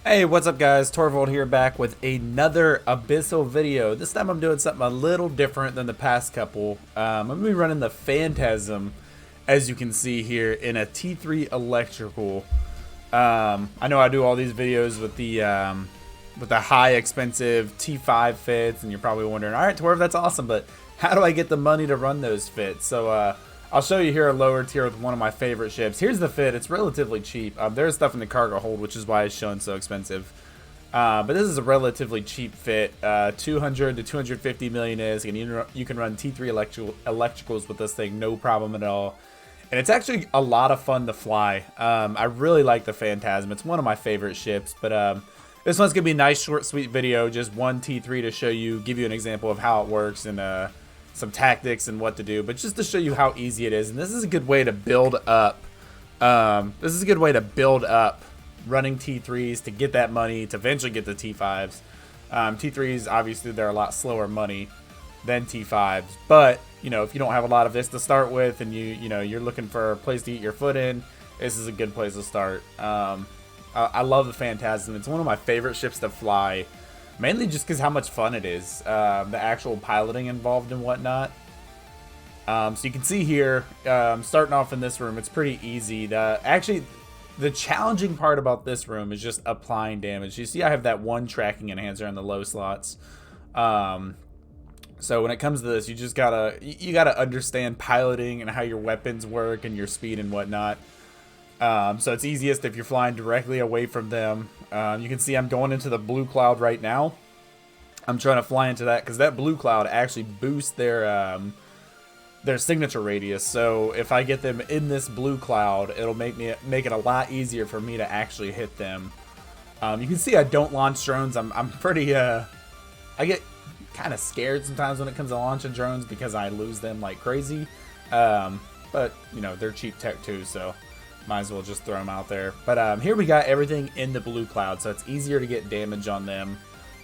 Hey, what's up guys? Torvald here, back with another Abyssal video. This time I'm doing something a little different than the past couple. I'm going to be running the Phantasm, as you can see here, in a T3 electrical. I know I do all these videos with the high expensive T5 fits, and you're probably wondering, alright Torv, that's awesome, but how do I get the money to run those fits? So I'll show you here a lower tier with one of my favorite ships. Here's the fit. It's relatively cheap. There's stuff in the cargo hold, which is why it's showing so expensive. But this is a relatively cheap fit. 200 to 250 million is, and you can run T3 electricals with this thing, no problem at all. And it's actually a lot of fun to fly. I really like the Phantasm. It's one of my favorite ships. But this one's gonna be a nice, short, sweet video. Just one T3 to show you, give you an example of how it works, and some tactics and what to do, but just to show you how easy it is. And this is a good way to build up. Running T3s to get that money to eventually get the T5s. T3s, obviously, they're a lot slower money than T5s, but you know, if you don't have a lot of this to start with, and you're looking for a place to get your foot in, this is a good place to start. I love the Phantasm. It's one of my favorite ships to fly. Mainly just because how much fun it is, the actual piloting involved and whatnot. So you can see here, starting off in this room, it's pretty easy. Actually, the challenging part about this room is just applying damage. You see I have that one tracking enhancer in the low slots. So when it comes to this, you just gotta understand piloting and how your weapons work and your speed and whatnot. So it's easiest if you're flying directly away from them. You can see I'm going into the blue cloud right now. I'm trying to fly into that because that blue cloud actually boosts their signature radius. So if I get them in this blue cloud, it'll make it a lot easier for me to actually hit them. You can see I don't launch drones. I'm pretty I get kind of scared sometimes when it comes to launching drones because I lose them like crazy. But you know, they're cheap tech too, so might as well just throw them out there. But here we got everything in the blue cloud, so it's easier to get damage on them.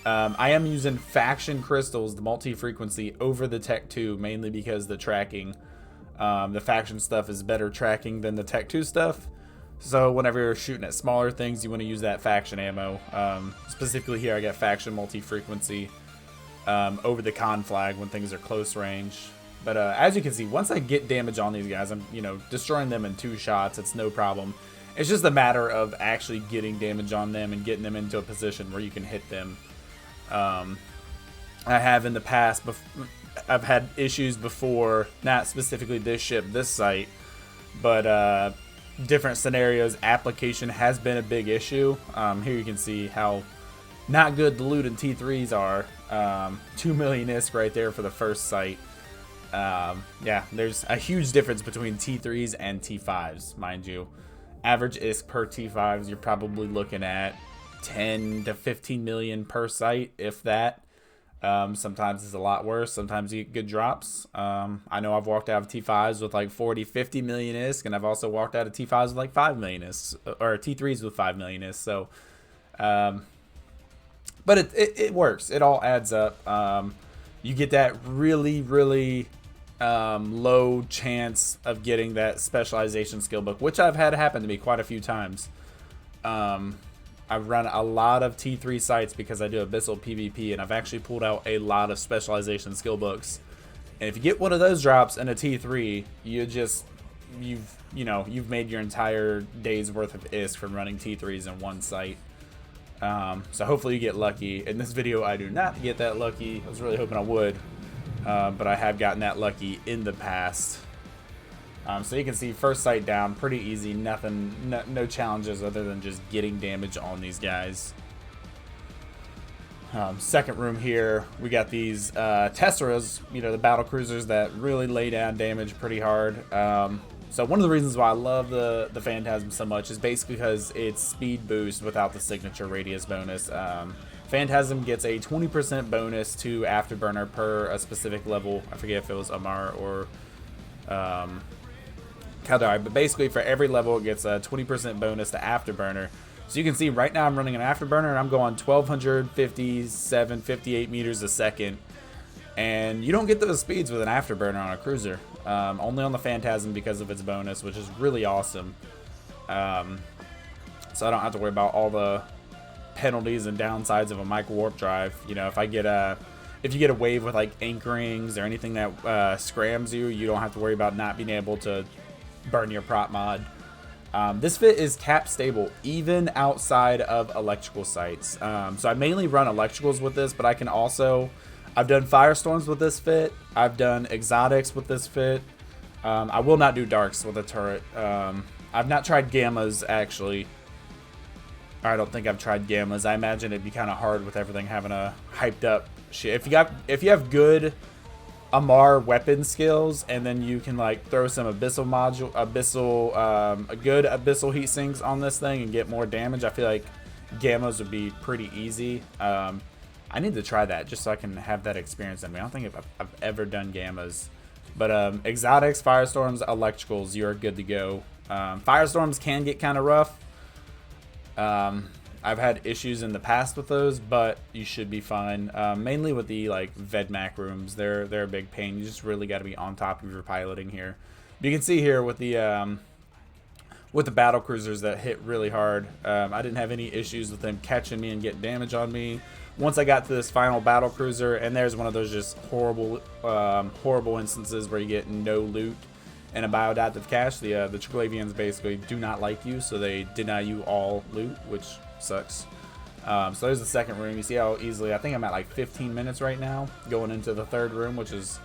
I am using faction crystals, the multi-frequency, over the Tech 2, mainly because the tracking. The faction stuff is better tracking than the Tech 2 stuff. So whenever you're shooting at smaller things, you want to use that faction ammo. Specifically here, I got faction multi-frequency over the con flag when things are close range. But as you can see, once I get damage on these guys, I'm destroying them in 2 shots. It's no problem. It's just a matter of actually getting damage on them and getting them into a position where you can hit them. I have in the past, I've had issues before, not specifically this ship, this site, but different scenarios. Application has been a big issue. Here you can see how not good the loot and T3s are. 2 million ISK right there for the first site. Yeah, there's a huge difference between T3s and T5s, mind you. Average ISK per T5s, you're probably looking at 10 to 15 million per site, if that. Sometimes it's a lot worse. Sometimes you get good drops. I know I've walked out of T5s with like 40, 50 million ISK, and I've also walked out of T5s with like 5 million ISK, or T3s with 5 million ISK. So, but it works. It all adds up. You get that really low chance of getting that specialization skill book, which I've had happen to me quite a few times. I've run a lot of T3 sites because I do Abyssal PvP, and I've actually pulled out a lot of specialization skill books. And if you get one of those drops in a T3, you've made your entire day's worth of ISK from running T3s in one site. So hopefully you get lucky. In this video, I do not get that lucky. I was really hoping I would, but I have gotten that lucky in the past. So you can see first sight down, pretty easy. No challenges other than just getting damage on these guys. Second room here, we got these Tesseras, the battle cruisers that really lay down damage pretty hard. So one of the reasons why I love the Phantasm so much is basically because it's speed boost without the signature radius bonus. Phantasm gets a 20% bonus to Afterburner per a specific level. I forget if it was Amar or Kadar, but basically for every level it gets a 20% bonus to Afterburner. So you can see right now I'm running an Afterburner and I'm going 1257, 58 meters a second. And you don't get those speeds with an Afterburner on a cruiser. Only on the Phantasm because of its bonus, which is really awesome. So I don't have to worry about all the penalties and downsides of a micro warp drive. You know, if you get a wave with like anchorings or anything that scrams you, you don't have to worry about not being able to burn your prop mod. This fit is cap stable even outside of electrical sites. So I mainly run electricals with this, but I can also, I've done firestorms with this fit. I've done exotics with this fit. I will not do darks with a turret. I've not tried gammas actually. I don't think I've tried gammas. I imagine it'd be kind of hard with everything having a hyped up shit. If you have good Amar weapon skills, and then you can like throw some a good abyssal heat sinks on this thing and get more damage, I feel like gammas would be pretty easy. I need to try that just so I can have that experience in me. I don't think I've ever done gammas, but exotics, firestorms, electricals, you're good to go. Firestorms can get kind of rough. I've had issues in the past with those, but you should be fine. Mainly with the like Vedmak rooms, they're a big pain. You just really got to be on top of your piloting here. You can see here with the battle cruisers that hit really hard. I didn't have any issues with them catching me and getting damage on me. Once I got to this final battle cruiser, and there's one of those just horrible instances where you get no loot and a bioadaptive cache. The Triglavians basically do not like you, so they deny you all loot, which sucks. So there's the second room. You see how easily, I think I'm at like 15 minutes right now going into the third room, which is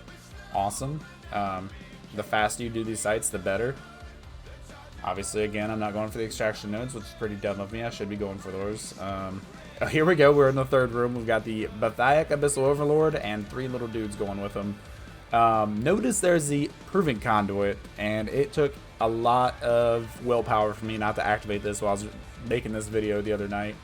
awesome. The faster you do these sites, the better. Obviously, again, I'm not going for the extraction nodes, which is pretty dumb of me. I should be going for those. Here we go. We're in the third room. We've got the Bathiac Abyssal Overlord and 3 little dudes going with them. Notice there's the Proving Conduit, and it took a lot of willpower for me not to activate this while I was making this video the other night.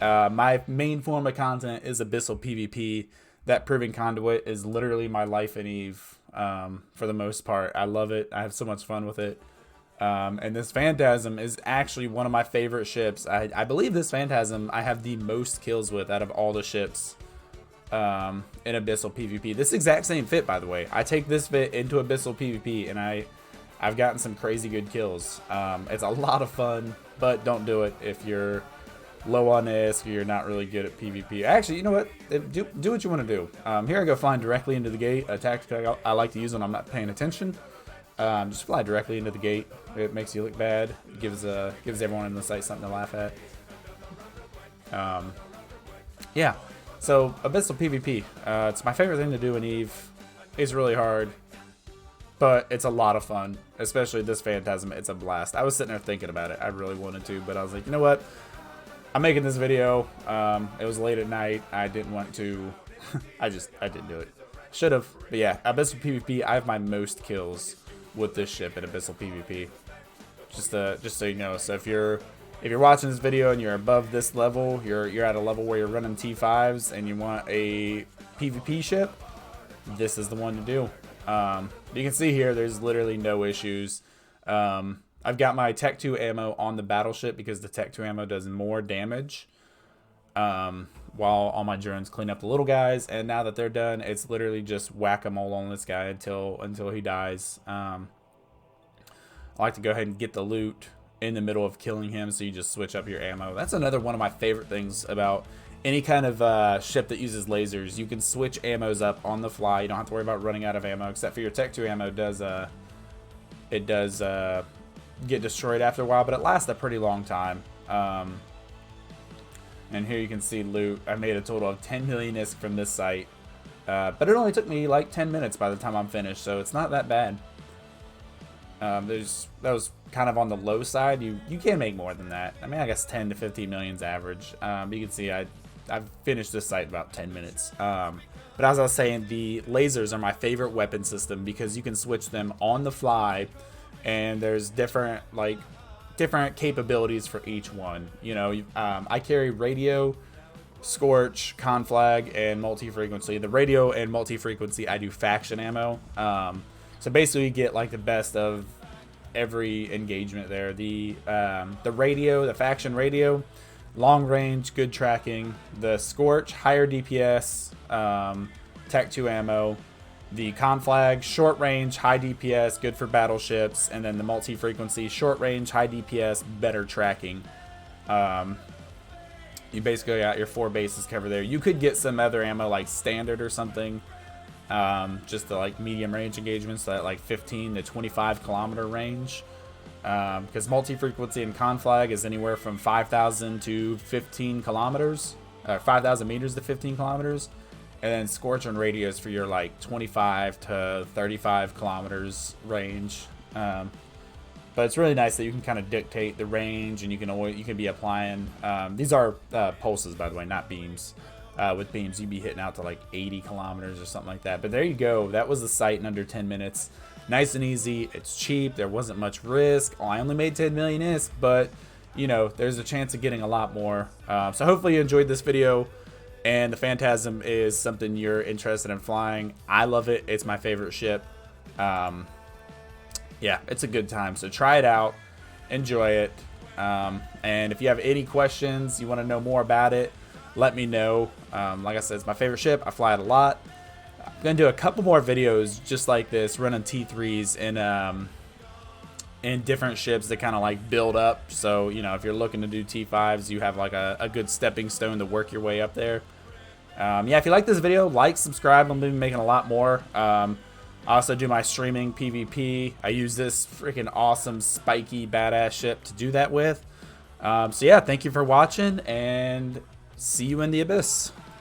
My main form of content is Abyssal PvP. That Proving Conduit is literally my life in Eve, for the most part. I love it. I have so much fun with it. And this Phantasm is actually one of my favorite ships. I believe this Phantasm I have the most kills with out of all the ships in Abyssal PvP. This exact same fit, by the way. I take this fit into Abyssal PvP, and I've gotten some crazy good kills. It's a lot of fun, but don't do it if you're low on ISK or you're not really good at PvP. Actually, you know what? Do what you want to do. Here I go flying directly into the gate. A tactic I like to use when I'm not paying attention. Just fly directly into the gate. It makes you look bad. It gives everyone in the site something to laugh at. Yeah. So Abyssal PvP. It's my favorite thing to do in Eve. It's really hard, but it's a lot of fun. Especially this Phantasm. It's a blast. I was sitting there thinking about it. I really wanted to, but I was like, you know what? I'm making this video. It was late at night. I didn't want to. I didn't do it. Should have. But yeah, Abyssal PvP. I have my most kills with this ship in Abyssal PvP. Just so you know. So if you're watching this video and you're above this level, you're at a level where you're running T5s and you want a PvP ship, this is the one to do. You can see here there's literally no issues. I've got my Tech 2 ammo on the battleship because the Tech 2 ammo does more damage, while all my drones clean up the little guys. And now that they're done, it's literally just whack-a-mole on this guy until he dies. I like to go ahead and get the loot in the middle of killing him, so you just switch up your ammo. That's another one of my favorite things about any kind of ship that uses lasers. You can switch ammos up on the fly. You don't have to worry about running out of ammo, except for your Tech 2 ammo does get destroyed after a while, but it lasts a pretty long time. And here you can see loot. I made a total of 10 million ISK from this site, but it only took me like 10 minutes by the time I'm finished, so it's not that bad. That was kind of on the low side. You can make more than that. I mean, I guess 10 to 15 million's average. But you can see I've finished this site in about 10 minutes. But as I was saying, the lasers are my favorite weapon system because you can switch them on the fly, and there's different capabilities for each one. You know, I carry radio, scorch, conflag, and multi-frequency. The radio and multi-frequency, I do faction ammo. So basically you get like the best of every engagement there. The radio, the faction radio, long range, good tracking. The scorch, higher DPS, Tech 2 ammo. The conflag, short range, high DPS, good for battleships. And then the multi-frequency, short range, high DPS, better tracking. You basically got your 4 bases covered there. You could get some other ammo like standard or something, just the like medium range engagements, that like 15 to 25 kilometer range. Because multi-frequency and conflag is anywhere from 5,000 to 15 kilometers, 5,000 meters to 15 kilometers, and then scorcher and radios for your like 25 to 35 kilometers range. But it's really nice that you can kind of dictate the range, and you can be applying. These are pulses, by the way, not beams. With beams, you'd be hitting out to like 80 kilometers or something like that. But there you go. That was the sight in under 10 minutes. Nice and easy. It's cheap. There wasn't much risk. Oh, I only made 10 million ISK, but you know, there's a chance of getting a lot more. So hopefully you enjoyed this video, and the Phantasm is something you're interested in flying. I love it. It's my favorite ship. Yeah, it's a good time. So try it out, enjoy it. And if you have any questions, you want to know more about it, let me know. Like I said, it's my favorite ship. I fly it a lot. I'm gonna do a couple more videos just like this, running T3s in different ships that kind of like build up. So you know, if you're looking to do T5s, you have like a good stepping stone to work your way up there. Yeah, if you like this video, like, subscribe. I'm gonna be making a lot more. I also do my streaming PvP. I use this freaking awesome spiky badass ship to do that with. So yeah, thank you for watching, and see you in the abyss.